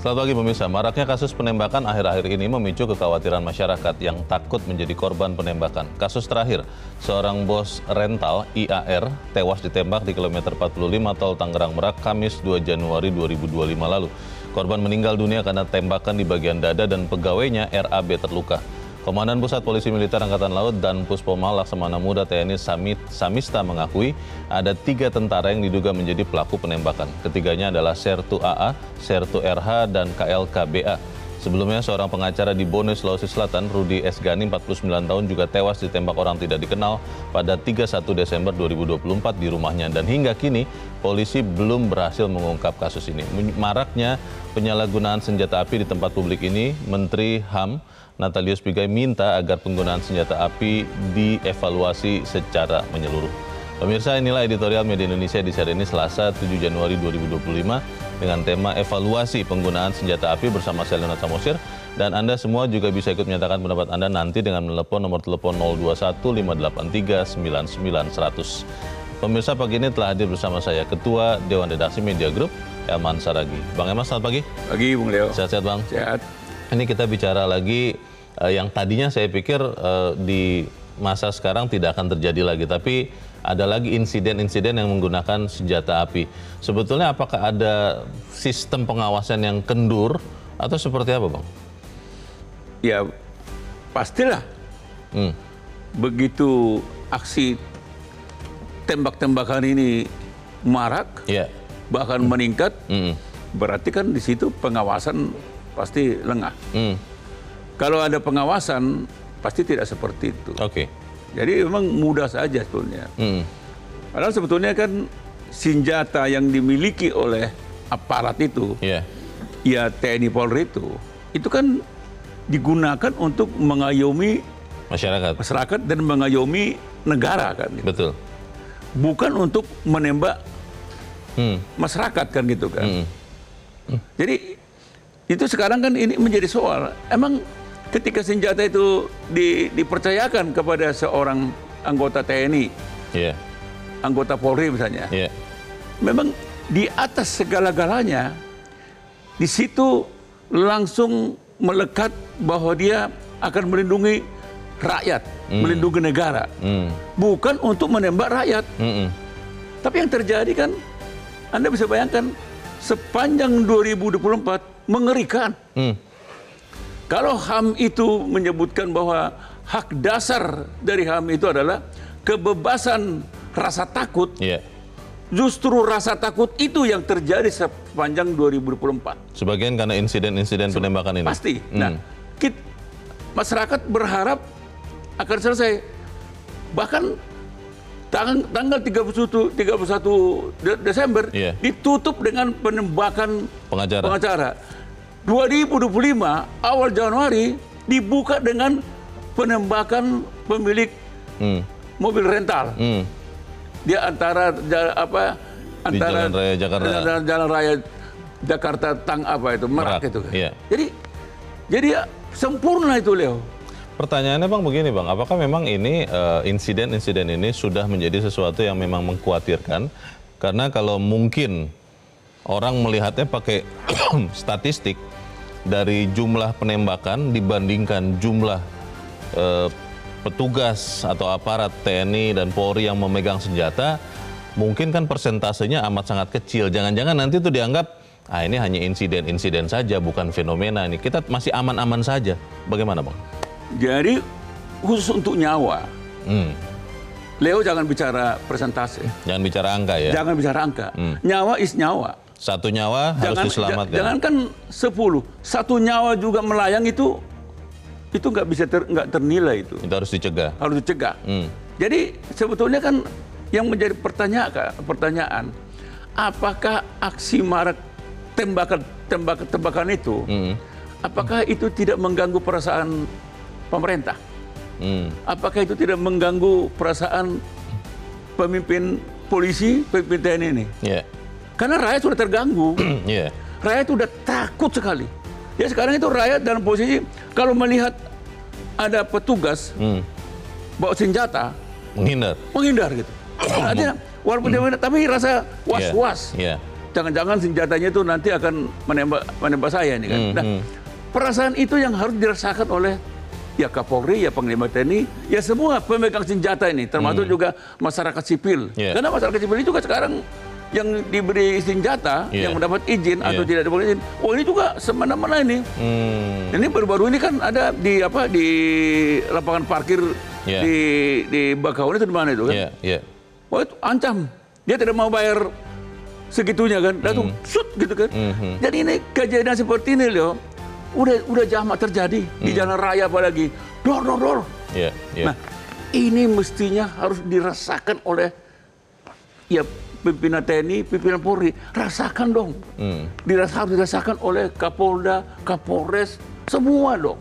Selamat pagi pemirsa, maraknya kasus penembakan akhir-akhir ini memicu kekhawatiran masyarakat yang takut menjadi korban penembakan. Kasus terakhir, seorang bos rental IAR tewas ditembak di kilometer 45 tol Tangerang Merak Kamis 2 Januari 2025 lalu. Korban meninggal dunia karena tembakan di bagian dada dan pegawainya RAB terluka. Komandan Pusat Polisi Militer Angkatan Laut dan Puspoma Laksamana Muda TNI Samista mengakui ada 3 tentara yang diduga menjadi pelaku penembakan. Ketiganya adalah Sertu AA, Sertu RH, dan KLKBA. Sebelumnya seorang pengacara di Bone, Sulawesi Selatan, Rudi S. Gani, 49 tahun, juga tewas ditembak orang tidak dikenal pada 31 Desember 2024 di rumahnya. Dan hingga kini, polisi belum berhasil mengungkap kasus ini. Maraknya penyalahgunaan senjata api di tempat publik ini, Menteri HAM Natalius Pigai minta agar penggunaan senjata api dievaluasi secara menyeluruh. Pemirsa, inilah editorial Media Indonesia di hari ini Selasa 7 Januari 2025 dengan tema evaluasi penggunaan senjata api bersama saya Leonard Samosir. Dan Anda semua juga bisa ikut menyatakan pendapat Anda nanti dengan menelepon nomor telepon 021 583 99 100. Pemirsa, pagi ini telah hadir bersama saya Ketua Dewan Redaksi Media Group, Elman Saragi. Bang Elman, selamat pagi. Pagi, Bung Leo. Sehat-sehat, Bang? Sehat. Ini kita bicara lagi yang tadinya saya pikir di masa sekarang tidak akan terjadi lagi, tapi ada lagi insiden-insiden yang menggunakan senjata api. Sebetulnya apakah ada sistem pengawasan yang kendur atau seperti apa, Bang? Ya, pastilah. Begitu aksi tembak-tembakan ini marak, bahkan meningkat, berarti kan di situ pengawasan pasti lengah. Kalau ada pengawasan, pasti tidak seperti itu. Jadi memang mudah saja sebetulnya. Padahal sebetulnya kan senjata yang dimiliki oleh aparat itu, ya TNI Polri itu kan digunakan untuk mengayomi masyarakat dan mengayomi negara kan. Gitu. Betul. Bukan untuk menembak masyarakat kan gitu kan. Jadi itu sekarang kan ini menjadi soal. Emang ketika senjata itu dipercayakan kepada seorang anggota TNI, anggota Polri misalnya, memang di atas segala-galanya, di situ langsung melekat bahwa dia akan melindungi rakyat, melindungi negara, bukan untuk menembak rakyat. Tapi yang terjadi kan, Anda bisa bayangkan, sepanjang 2024 mengerikan. Kalau HAM itu menyebutkan bahwa hak dasar dari HAM itu adalah kebebasan rasa takut, justru rasa takut itu yang terjadi sepanjang 2024. Sebagian karena insiden-insiden penembakan ini. Pasti. Nah, masyarakat berharap akan selesai. Bahkan tanggal 31 Desember ditutup dengan penembakan pengacara. 2025 awal Januari dibuka dengan penembakan pemilik mobil rental. Dia antara Jalan Raya Jakarta. Jalan Raya Jakarta Merak itu kan. Jadi sempurna itu, Leo. Pertanyaannya, Bang, begini, Bang, apakah memang ini insiden-insiden ini sudah menjadi sesuatu yang memang mengkhawatirkan? Karena kalau mungkin orang melihatnya pakai statistik dari jumlah penembakan dibandingkan jumlah petugas atau aparat TNI dan Polri yang memegang senjata, mungkin kan persentasenya amat sangat kecil. Jangan-jangan nanti itu dianggap, ini hanya insiden-insiden saja, bukan fenomena ini. Kita masih aman-aman saja. Bagaimana, Bang? Jadi khusus untuk nyawa, Leo jangan bicara persentase. Jangan bicara angka ya? Jangan bicara angka. Nyawa is nyawa. Satu nyawa harus diselamatkan. Jangankan 10, satu nyawa juga melayang itu nggak bisa nggak ternilai itu. Itu harus dicegah. Harus dicegah. Jadi sebetulnya kan yang menjadi pertanyaan, apakah aksi marak tembakan itu, apakah itu tidak mengganggu perasaan pemerintah? Apakah itu tidak mengganggu perasaan pemimpin polisi, pemimpin TNI ini? Karena rakyat sudah terganggu, rakyat sudah takut sekali. Ya sekarang itu rakyat dalam posisi kalau melihat ada petugas bawa senjata, menghindar gitu. Artinya walaupun dia menghindar, tapi rasa was-was. jangan-jangan senjatanya itu nanti akan menembak saya ini kan. Nah, perasaan itu yang harus dirasakan oleh ya Kapolri, ya Panglima TNI, ya semua pemegang senjata ini, termasuk juga masyarakat sipil. Karena masyarakat sipil itu juga sekarang yang diberi senjata, yang mendapat izin atau tidak diberi izin, ini juga semena-mena ini. Ini baru-baru ini kan ada di lapangan parkir di Bakauheni itu di mana itu kan? Itu ancam, dia tidak mau bayar segitunya kan, lalu shoot gitu kan. Jadi ini kejadian seperti ini loh, udah jamak terjadi di jalan raya apalagi, dor. Nah, ini mestinya harus dirasakan oleh ya pimpinan TNI, pimpinan Polri, rasakan dong. Harus dirasakan oleh Kapolda, Kapolres, semua dong.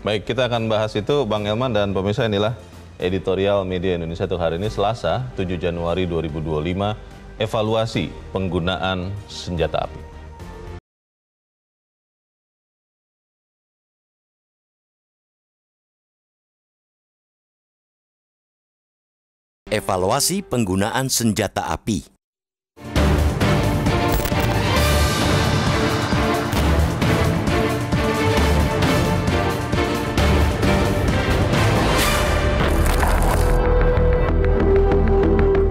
Baik, kita akan bahas itu Bang Elman dan pemirsa. Inilah editorial Media Indonesia untuk hari ini Selasa 7 Januari 2025. Evaluasi penggunaan senjata api. Evaluasi penggunaan senjata api.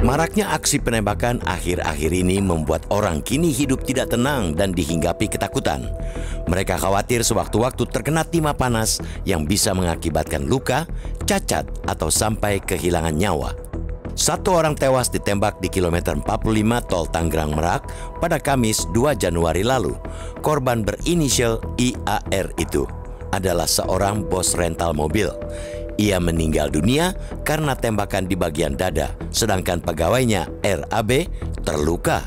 Maraknya aksi penembakan akhir-akhir ini membuat orang kini hidup tidak tenang dan dihinggapi ketakutan. Mereka khawatir sewaktu-waktu terkena timah panas yang bisa mengakibatkan luka, cacat, atau sampai kehilangan nyawa. Satu orang tewas ditembak di kilometer 45 Tol Tangerang Merak pada Kamis 2 Januari lalu. Korban berinisial IAR itu adalah seorang bos rental mobil. Ia meninggal dunia karena tembakan di bagian dada, sedangkan pegawainya RAB terluka.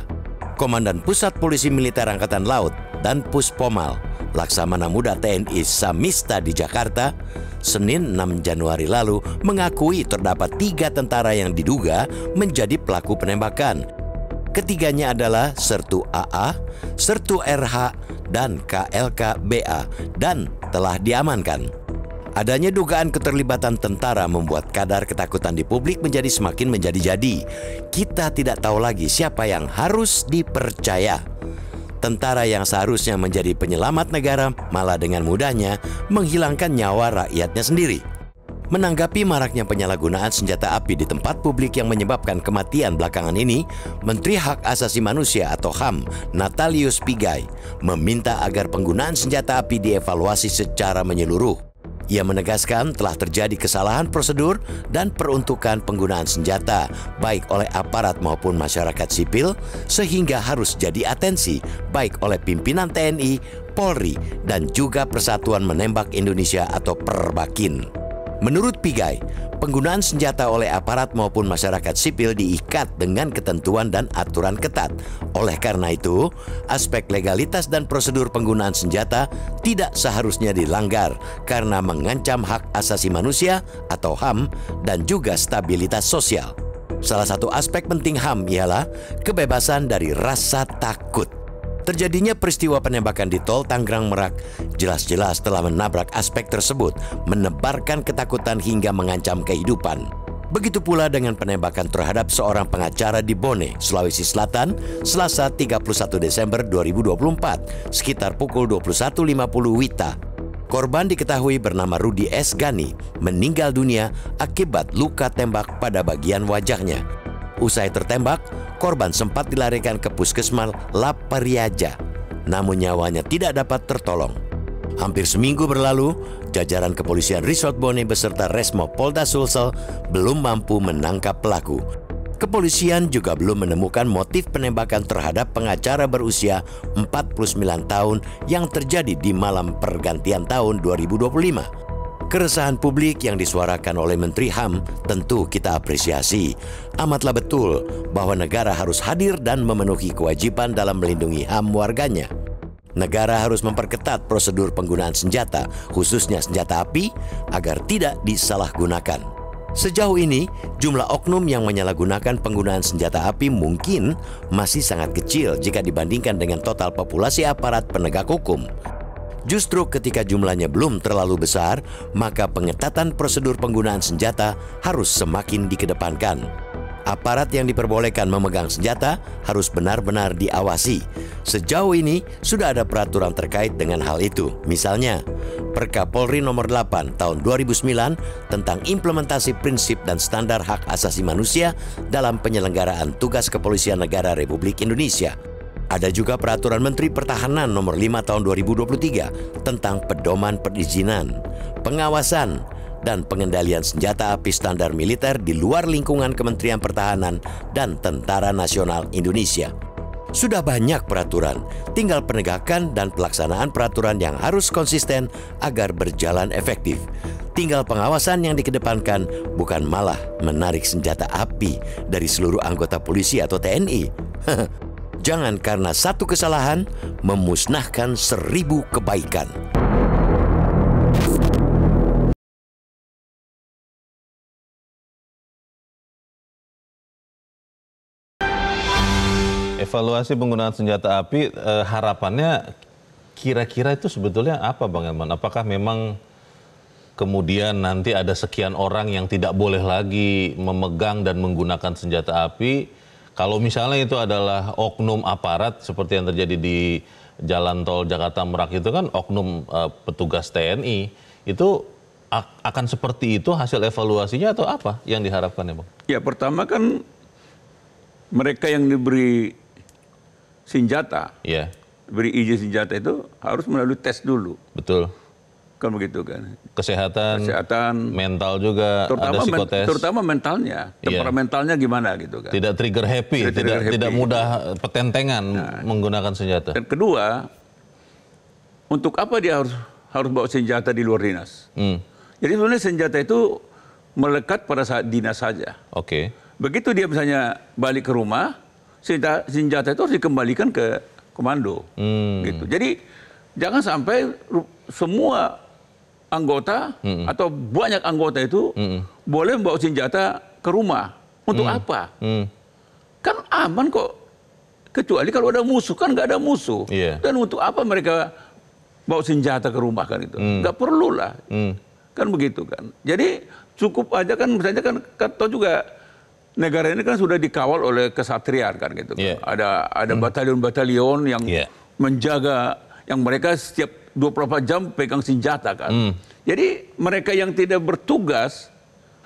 Komandan Pusat Polisi Militer Angkatan Laut dan Puspomal, Laksamana Muda TNI Samista di Jakarta, Senin 6 Januari lalu mengakui terdapat 3 tentara yang diduga menjadi pelaku penembakan. Ketiganya adalah Sertu AA, Sertu RH, dan KLK BA dan telah diamankan. Adanya dugaan keterlibatan tentara membuat kadar ketakutan di publik menjadi semakin menjadi-jadi. Kita tidak tahu lagi siapa yang harus dipercaya. Tentara yang seharusnya menjadi penyelamat negara malah dengan mudahnya menghilangkan nyawa rakyatnya sendiri. Menanggapi maraknya penyalahgunaan senjata api di tempat publik yang menyebabkan kematian belakangan ini, Menteri Hak Asasi Manusia atau HAM, Natalius Pigai, meminta agar penggunaan senjata api dievaluasi secara menyeluruh. Ia menegaskan telah terjadi kesalahan prosedur dan peruntukan penggunaan senjata baik oleh aparat maupun masyarakat sipil sehingga harus jadi atensi baik oleh pimpinan TNI, Polri, dan juga Persatuan Menembak Indonesia atau Perbakin. Menurut Pigai, penggunaan senjata oleh aparat maupun masyarakat sipil diikat dengan ketentuan dan aturan ketat. Oleh karena itu, aspek legalitas dan prosedur penggunaan senjata tidak seharusnya dilanggar karena mengancam hak asasi manusia atau HAM dan juga stabilitas sosial. Salah satu aspek penting HAM ialah kebebasan dari rasa takut. Terjadinya peristiwa penembakan di Tol Tangerang Merak jelas-jelas telah menabrak aspek tersebut, menebarkan ketakutan hingga mengancam kehidupan. Begitu pula dengan penembakan terhadap seorang pengacara di Bone, Sulawesi Selatan, Selasa 31 Desember 2024, sekitar pukul 21.50 WITA. Korban diketahui bernama Rudi S. Gani, meninggal dunia akibat luka tembak pada bagian wajahnya. Usai tertembak, korban sempat dilarikan ke Puskesmas Lapariaja, namun nyawanya tidak dapat tertolong. Hampir seminggu berlalu, jajaran kepolisian Resort Bone beserta Resmo Polda Sulsel belum mampu menangkap pelaku. Kepolisian juga belum menemukan motif penembakan terhadap pengacara berusia 49 tahun yang terjadi di malam pergantian tahun 2025. Keresahan publik yang disuarakan oleh Menteri HAM tentu kita apresiasi. Amatlah betul bahwa negara harus hadir dan memenuhi kewajiban dalam melindungi HAM warganya. Negara harus memperketat prosedur penggunaan senjata, khususnya senjata api, agar tidak disalahgunakan. Sejauh ini, jumlah oknum yang menyalahgunakan penggunaan senjata api mungkin masih sangat kecil jika dibandingkan dengan total populasi aparat penegak hukum. Justru ketika jumlahnya belum terlalu besar, maka pengetatan prosedur penggunaan senjata harus semakin dikedepankan. Aparat yang diperbolehkan memegang senjata harus benar-benar diawasi. Sejauh ini sudah ada peraturan terkait dengan hal itu. Misalnya, Perka Polri nomor 8 tahun 2009 tentang implementasi prinsip dan standar hak asasi manusia dalam penyelenggaraan tugas kepolisian negara Republik Indonesia. Ada juga peraturan Menteri Pertahanan nomor 5 tahun 2023 tentang pedoman perizinan, pengawasan, dan pengendalian senjata api standar militer di luar lingkungan Kementerian Pertahanan dan Tentara Nasional Indonesia. Sudah banyak peraturan, tinggal penegakan dan pelaksanaan peraturan yang harus konsisten agar berjalan efektif. Tinggal pengawasan yang dikedepankan, bukan malah menarik senjata api dari seluruh anggota polisi atau TNI. Jangan karena satu kesalahan memusnahkan 1000 kebaikan. Evaluasi penggunaan senjata api, harapannya kira-kira itu sebetulnya apa Bang Elman? Apakah memang kemudian nanti ada sekian orang yang tidak boleh lagi memegang dan menggunakan senjata api? Kalau misalnya itu adalah oknum aparat seperti yang terjadi di Jalan Tol Jakarta Merak itu kan oknum petugas TNI, itu akan seperti itu hasil evaluasinya atau apa yang diharapkan ya Bang? Ya pertama kan mereka yang diberi senjata, beri izin senjata itu harus melalui tes dulu. Betul. Kan begitu kan. Kesehatan, mental juga, terutama ada psikotes. Terutama mentalnya, temperamentalnya gimana gitu kan. Tidak trigger happy, tidak mudah petentengan menggunakan senjata. Dan kedua, untuk apa dia harus bawa senjata di luar dinas? Jadi sebenarnya senjata itu melekat pada saat dinas saja. Oke. Begitu dia misalnya balik ke rumah, senjata itu harus dikembalikan ke komando. Gitu. Jadi jangan sampai semua anggota atau banyak anggota itu boleh membawa senjata ke rumah. Untuk apa? Kan aman kok. Kecuali kalau ada musuh, kan nggak ada musuh. Dan untuk apa mereka bawa senjata ke rumah kan itu? Nggak perlu lah. Kan begitu kan. Jadi cukup aja kan, misalnya kan tahu juga negara ini kan sudah dikawal oleh kesatrian kan gitu. Ada batalion-batalion yang menjaga, yang mereka setiap 24 jam pegang senjata kan. Jadi mereka yang tidak bertugas,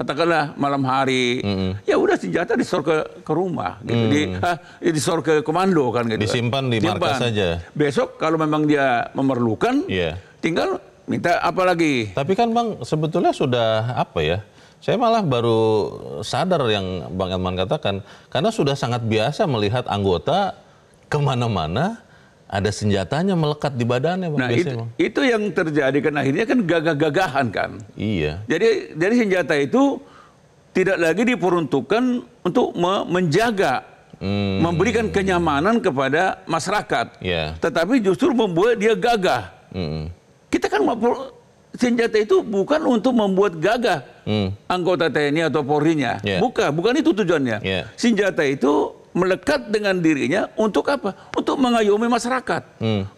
katakanlah malam hari, ya udah senjata disor ke rumah gitu. Disor ke komando kan gitu. Disimpan di markas saja. Besok kalau memang dia memerlukan, tinggal minta apa lagi. Tapi kan Bang sebetulnya sudah apa ya? Saya malah baru sadar yang Bang Elman katakan, karena sudah sangat biasa melihat anggota kemana-mana ada senjatanya melekat di badannya. Bang, nah itu yang terjadi kan akhirnya kan gagah-gagahan kan. Iya. Jadi senjata itu tidak lagi diperuntukkan untuk menjaga, memberikan kenyamanan kepada masyarakat. Tetapi justru membuat dia gagah. Kita kan senjata itu bukan untuk membuat gagah anggota TNI atau Polri-nya. Bukan itu tujuannya. Senjata itu melekat dengan dirinya untuk apa? Untuk mengayomi masyarakat.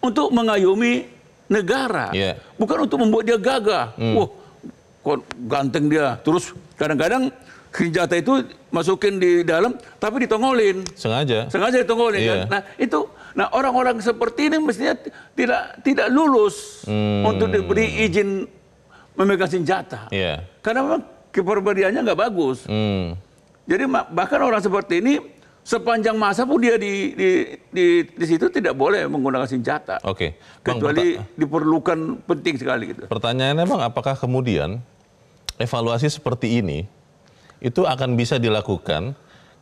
Untuk mengayomi negara. Bukan untuk membuat dia gagah. Wah, kok ganteng dia. Terus kadang-kadang senjata itu masukin di dalam tapi ditongolin. Sengaja ditongolin kan. Nah, itu orang-orang seperti ini mestinya tidak lulus untuk diberi izin memegang senjata. Karena memang kepribadiannya nggak bagus. Jadi bahkan orang seperti ini sepanjang masa pun dia di situ tidak boleh menggunakan senjata. Kecuali diperlukan penting sekali gitu. Pertanyaannya Bang, apakah kemudian evaluasi seperti ini itu akan bisa dilakukan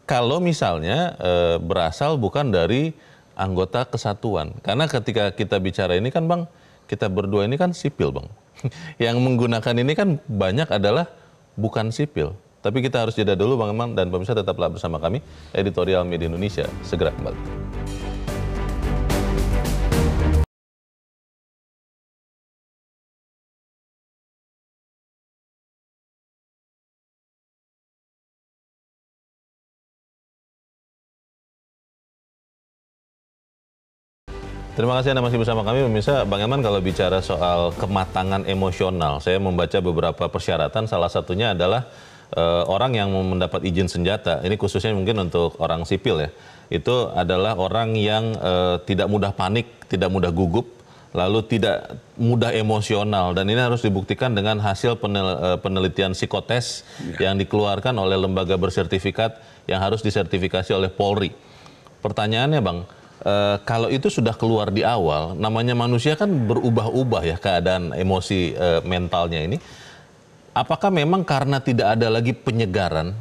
kalau misalnya berasal bukan dari anggota kesatuan? Karena ketika kita bicara ini kan Bang, kita berdua ini kan sipil Bang. Yang menggunakan ini kan banyak adalah bukan sipil. Tapi kita harus jeda dulu Bang Elman, dan pemirsa tetaplah bersama kami, Editorial Media Indonesia segera kembali. Terima kasih Anda masih bersama kami, pemirsa. Bang Elman, kalau bicara soal kematangan emosional, saya membaca beberapa persyaratan, salah satunya adalah orang yang mendapat izin senjata, ini khususnya mungkin untuk orang sipil ya, itu adalah orang yang tidak mudah panik, tidak mudah gugup, lalu tidak mudah emosional, dan ini harus dibuktikan dengan hasil penelitian psikotes yang dikeluarkan oleh lembaga bersertifikat yang harus disertifikasi oleh Polri. Pertanyaannya Bang, kalau itu sudah keluar di awal, namanya manusia kan berubah-ubah ya keadaan emosi mentalnya ini. Apakah memang karena tidak ada lagi penyegaran?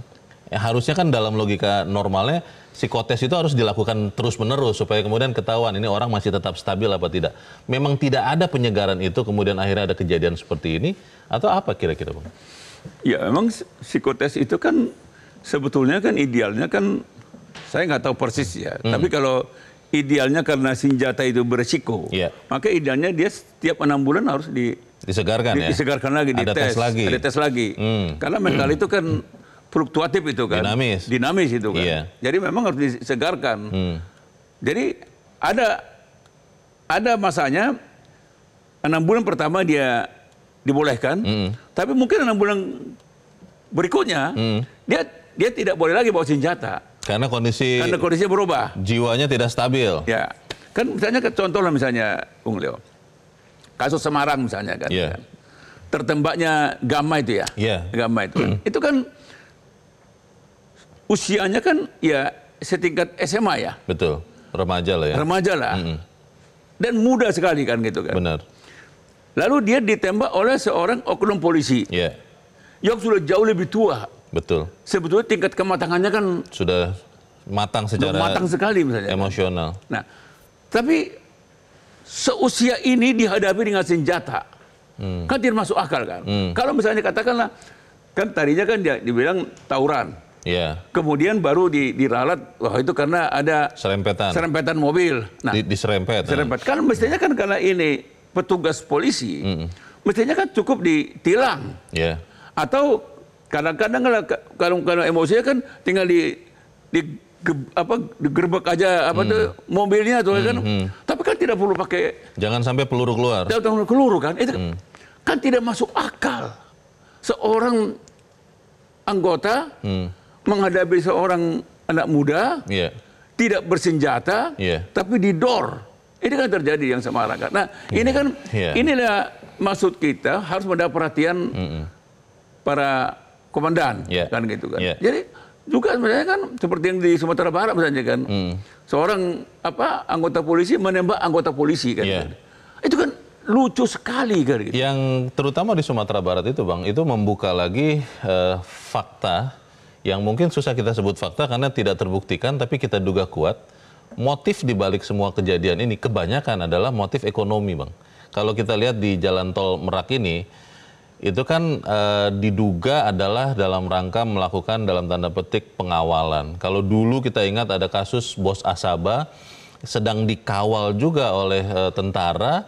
Harusnya kan dalam logika normalnya psikotes itu harus dilakukan terus-menerus supaya kemudian ketahuan ini orang masih tetap stabil apa tidak. Memang tidak ada penyegaran itu, kemudian akhirnya ada kejadian seperti ini, atau apa kira-kira Bang? Ya memang psikotes itu kan sebetulnya kan idealnya kan, saya nggak tahu persis ya, tapi kalau idealnya karena senjata itu beresiko, maka idealnya dia setiap 6 bulan harus disegarkan disegarkan lagi, ada tes lagi. Karena mental itu kan fluktuatif itu kan, dinamis itu kan. Jadi memang harus disegarkan. Jadi ada masanya 6 bulan pertama dia dibolehkan, tapi mungkin 6 bulan berikutnya dia tidak boleh lagi bawa senjata. Karena kondisinya berubah. Jiwanya tidak stabil. Ya, kan misalnya contoh lah misalnya, Bung Leo, kasus Semarang misalnya kan, tertembaknya Gama itu ya, Gama itu kan, itu kan usianya kan ya setingkat SMA ya. Betul, remaja lah ya. Remaja lah, dan muda sekali kan gitu kan. Benar. Lalu dia ditembak oleh seorang oknum polisi, yang sudah jauh lebih tua. Betul. Sebetulnya tingkat kematangannya kan sudah matang secara sekali misalnya. Emosional. Kan? Nah, tapi seusia ini dihadapi dengan senjata, kan tidak masuk akal kan. Kalau misalnya katakanlah, kan tadinya kan dia dibilang tawuran. Kemudian baru diralat, wah itu karena ada serempetan mobil. Nah, diserempet. Kan mestinya kan karena ini petugas polisi, mestinya kan cukup ditilang. Atau kadang-kadang kalau emosinya kan tinggal digerebek aja mobilnya tuh kan. Tapi kan tidak perlu pakai. Jangan sampai peluru keluar. Jangan peluru kan. Itu kan tidak masuk akal. Seorang anggota menghadapi seorang anak muda tidak bersenjata, tapi didor. Ini kan terjadi yang Semarang kan. Nah, ini kan inilah maksud kita harus mendapat perhatian para komandan kan gitu kan. Jadi juga sebenarnya kan seperti yang di Sumatera Barat misalnya kan, seorang anggota polisi menembak anggota polisi kan. Itu kan lucu sekali kan gitu. Yang terutama di Sumatera Barat itu Bang, itu membuka lagi fakta yang mungkin susah kita sebut fakta karena tidak terbuktikan, tapi kita duga kuat. Motif di balik semua kejadian ini kebanyakan adalah motif ekonomi Bang. Kalau kita lihat di jalan tol Merak ini, itu kan diduga adalah dalam rangka melakukan dalam tanda petik pengawalan. Kalau dulu kita ingat ada kasus Bos Asaba sedang dikawal juga oleh tentara,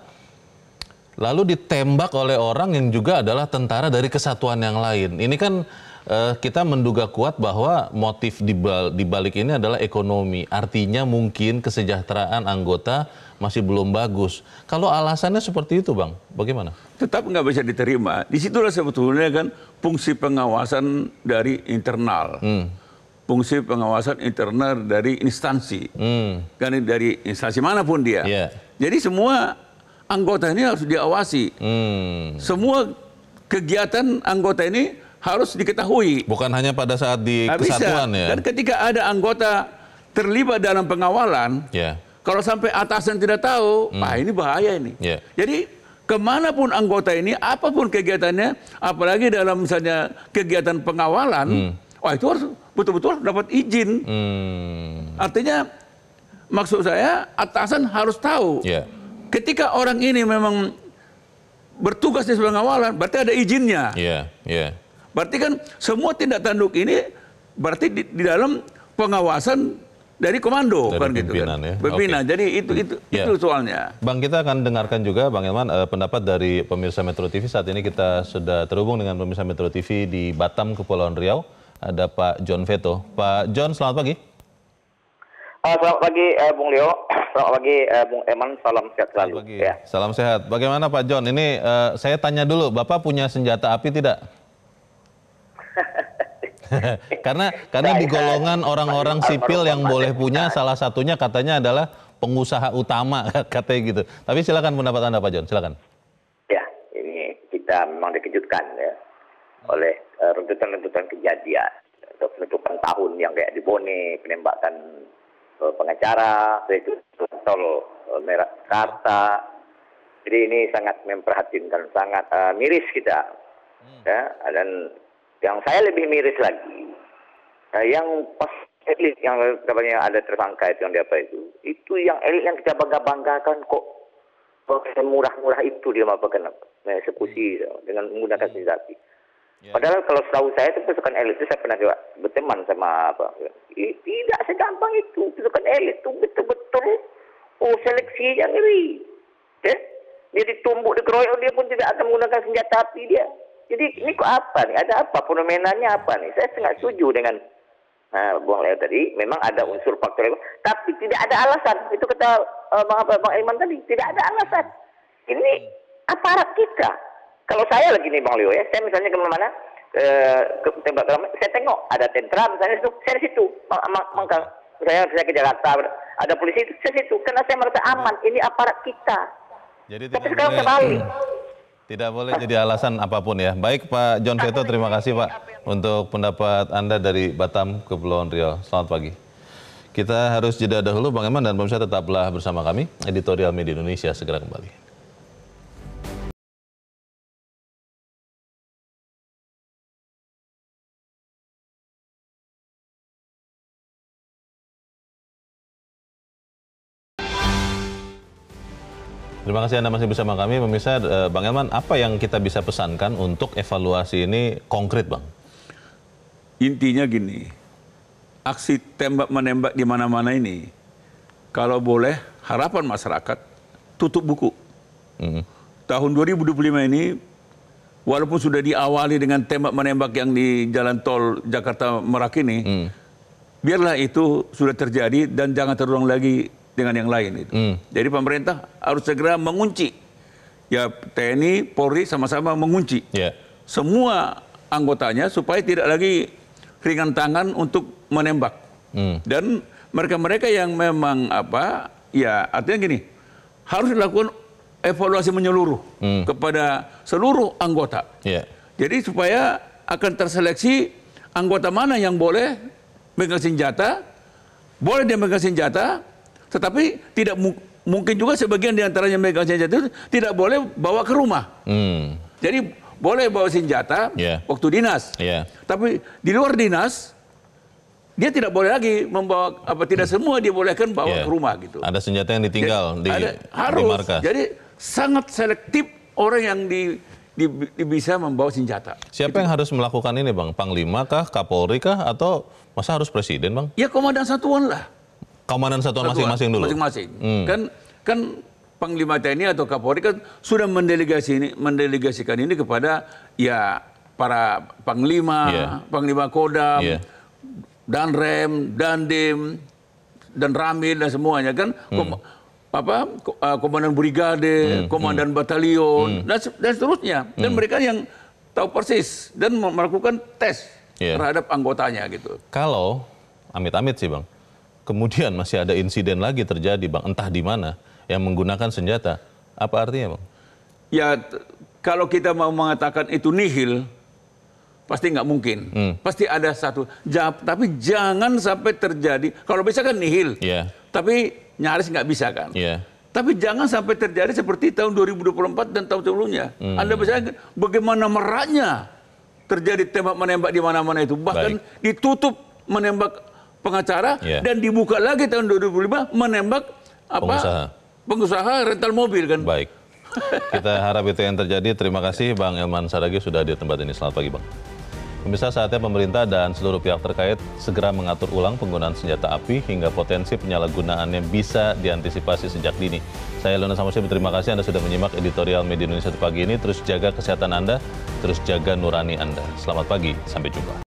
lalu ditembak oleh orang yang juga adalah tentara dari kesatuan yang lain. Ini kan kita menduga kuat bahwa motif di balik ini adalah ekonomi. Artinya mungkin kesejahteraan anggota masih belum bagus. Kalau alasannya seperti itu Bang, bagaimana? Tetap nggak bisa diterima. Disitulah sebetulnya kan fungsi pengawasan dari internal. Fungsi pengawasan internal dari instansi. Kan dari instansi manapun dia. Jadi semua anggota ini harus diawasi. Semua kegiatan anggota ini harus diketahui. Bukan hanya pada saat di kesatuan ya. Dan ketika ada anggota terlibat dalam pengawalan, kalau sampai atasan tidak tahu, ini bahaya ini. Jadi kemanapun anggota ini, apapun kegiatannya, apalagi dalam misalnya kegiatan pengawalan, itu harus betul-betul dapat izin. Artinya maksud saya atasan harus tahu. Ketika orang ini memang bertugas di pengawalan, berarti ada izinnya. Berarti kan semua tindak tanduk ini berarti di dalam pengawasan dari komando dari kan gitu kan. Pimpinan. Jadi itu soalnya. Bang, kita akan dengarkan juga Bang Elman pendapat dari pemirsa Metro TV. Saat ini kita sudah terhubung dengan pemirsa Metro TV di Batam, Kepulauan Riau. Ada Pak John Veto. Pak John, selamat pagi. Selamat pagi Bung Leo. Selamat pagi Bung Eman. Salam sehat selalu. Selamat pagi. Salam sehat. Bagaimana Pak John? Ini saya tanya dulu, Bapak punya senjata api tidak? Karena di golongan orang-orang sipil yang boleh punya salah satunya katanya adalah pengusaha utama katanya gitu. Tapi silakan pendapat Anda Pak John, silakan. Ya, ini kita memang dikejutkan ya oleh runtutan-runtutan kejadian atau penutupan tahun yang kayak di Bone, penembakan pengacara, itu tol Merah Jakarta. Jadi ini sangat memprihatinkan, sangat miris kita. Ya, dan yang saya lebih miris lagi, yang pas elit yang katanya ada tersangka itu yang apa itu yang elit yang kita bangga-banggakan kok murah-murah itu dia melakukan eksekusi dengan menggunakan senjata. Padahal kalau setahu saya itu pasukan elit itu saya pernah juga berteman sama tidak segampang itu. Pasukan elit itu betul-betul seleksinya ngeri. Dia ditumbuk, dikeroyok, dia pun tidak akan menggunakan senjata api dia. Jadi ini kok apa nih? Ada apa? Fenomenanya apa nih? Saya sangat setuju dengan Bung Leo tadi. Memang ada unsur faktor, tapi tidak ada alasan. Itu kata Bang Iman tadi, tidak ada alasan. Ini aparat kita. Kalau saya lagi nih Bang Leo ya, saya misalnya kemana-mana, saya tengok ada tentara misalnya itu, saya di situ. Misalnya saya ke Jakarta, ada polisi itu, saya di situ. Karena saya merasa aman, ini aparat kita. Jadi tapi sekarang kembali. Tidak boleh jadi alasan apapun ya. Baik Pak John Veto, terima kasih Pak untuk pendapat Anda dari Batam, Kepulauan Riau. Selamat pagi. Kita harus jeda dahulu Bang Eman dan pemirsa tetaplah bersama kami. Editorial Media Indonesia segera kembali. Terima kasih Anda masih bersama kami, pemirsa. Bang Elman, apa yang kita bisa pesankan untuk evaluasi ini konkret, Bang? Intinya gini, aksi tembak-menembak di mana-mana ini, kalau boleh, harapan masyarakat tutup buku. Tahun 2025 ini, walaupun sudah diawali dengan tembak-menembak yang di jalan tol Jakarta-Merak ini, biarlah itu sudah terjadi dan jangan terulang lagi dengan yang lain itu. Jadi pemerintah harus segera mengunci. Ya TNI, Polri sama-sama mengunci semua anggotanya supaya tidak lagi ringan tangan untuk menembak. Dan mereka-mereka yang memang ya artinya gini, harus dilakukan evaluasi menyeluruh kepada seluruh anggota. Jadi supaya akan terseleksi anggota mana yang boleh megang senjata, boleh dia megang senjata, tetapi tidak mungkin juga sebagian diantaranya megang senjata itu tidak boleh bawa ke rumah. Jadi boleh bawa senjata waktu dinas. Tapi di luar dinas, dia tidak boleh lagi membawa, tidak semua dia bolehkan bawa ke rumah gitu. Ada senjata yang ditinggal di markas. Jadi sangat selektif orang yang bisa membawa senjata. Siapa yang harus melakukan ini Bang? Panglima kah, Kapolri kah, atau masa harus presiden Bang? Ya komandan satuan lah. Komandan satuan masing-masing dulu? Masing-masing. Kan Panglima TNI atau Kapolri kan sudah mendelegasikan ini kepada ya para Panglima, Panglima Kodam, Danrem, Dandim, dan Ramil dan semuanya kan. Komandan brigade, komandan batalion, dan seterusnya. Dan mereka yang tahu persis dan melakukan tes terhadap anggotanya gitu. Kalau, amit-amit sih Bang, kemudian masih ada insiden lagi terjadi Bang, entah di mana, yang menggunakan senjata. Apa artinya Bang? Ya, kalau kita mau mengatakan itu nihil, pasti nggak mungkin. Pasti ada satu. Tapi jangan sampai terjadi, kalau bisa kan nihil. Tapi nyaris nggak bisa kan. Tapi jangan sampai terjadi seperti tahun 2024 dan tahun sebelumnya. Anda bisa bagaimana meraknya terjadi tembak-menembak di mana-mana itu. Bahkan ditutup menembak pengacara dan dibuka lagi tahun 2005 menembak pengusaha rental mobil kan. Baik. Kita harap itu yang terjadi. Terima kasih Bang Elman Saragih sudah di tempat ini. Selamat pagi Bang. Pemirsa, saatnya pemerintah dan seluruh pihak terkait segera mengatur ulang penggunaan senjata api hingga potensi penyalahgunaannya bisa diantisipasi sejak dini. Saya Leona Samosir, terima kasih Anda sudah menyimak editorial Media Indonesia pagi ini. Terus jaga kesehatan Anda, terus jaga nurani Anda. Selamat pagi, sampai jumpa.